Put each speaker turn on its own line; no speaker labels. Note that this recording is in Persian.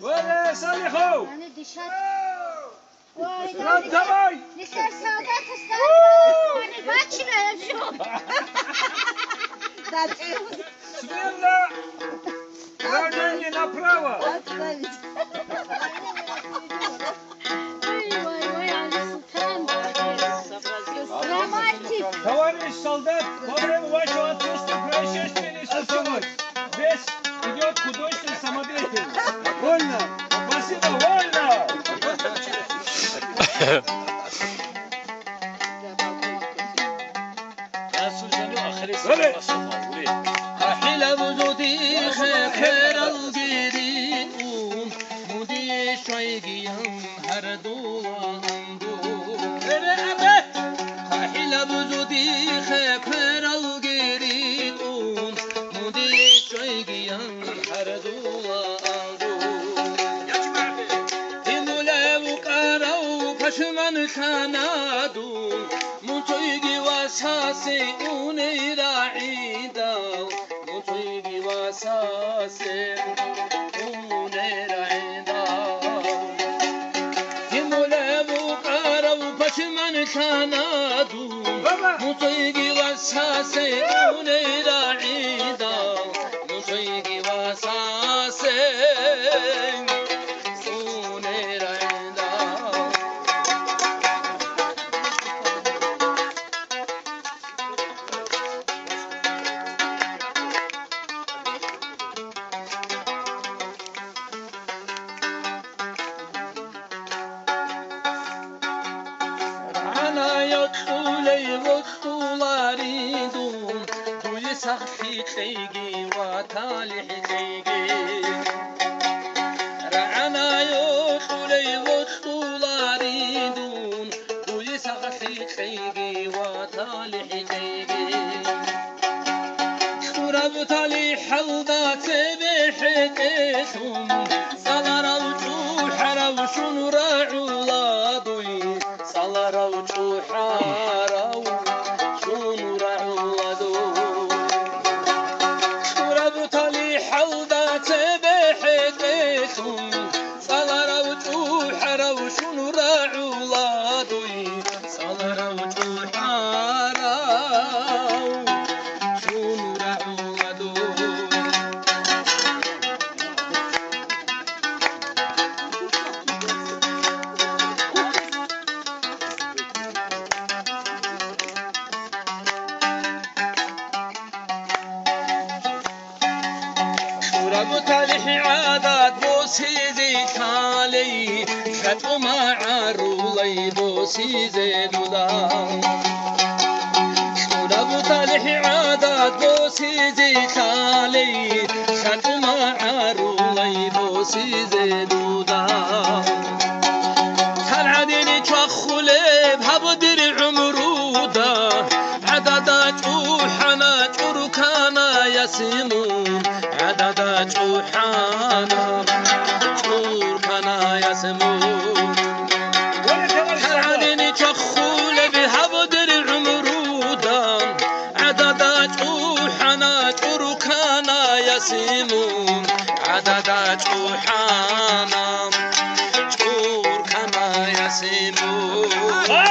ولا صالحو رد تبعي
لسه ساعات استنى انا باتشنا شو
смело равнение направо товарищ солдат во время вашего отсутствия происшествия не случилось здесь идет художественный самодеятель вольно спасибо вольно
أحلى وجودي خير الجديد مودي شوي هردو أحلى وجودي خير الجديد مودي شوي هردو دمولا وقارو پشمن كنادو مونتويجي واساسي اوني راعيدا مونتويجي واساسي اوني راعيدا دمولا وقارو پشمن كنادو مونتويجي واساسي اوني راعيدا مونتويجي واساسي حقيقي وتالي حقيقي رعنا يطولي وطولاري دون ويسع حقيقي وتالي حقيقي شرب تالي حوضات بحقيقهم صلر وجوحر وشنور عولادوي صلر وجوحر وشنور عولادوي عادات بوسيزي تالي خطو معارولي بوسيزي دودان شرب تالي عادات بوسيزي تالي خطو معارولي بوسيزي دودان تالعديني تخولي بهبدر عمرودا عددات وحنا تركانا يسمون عددات وحنا تركانا يسمون تالعديني تخولي بهبدر عمرودا عددات وحنا تركانا يسمون عددات وحنا تركانا يسمون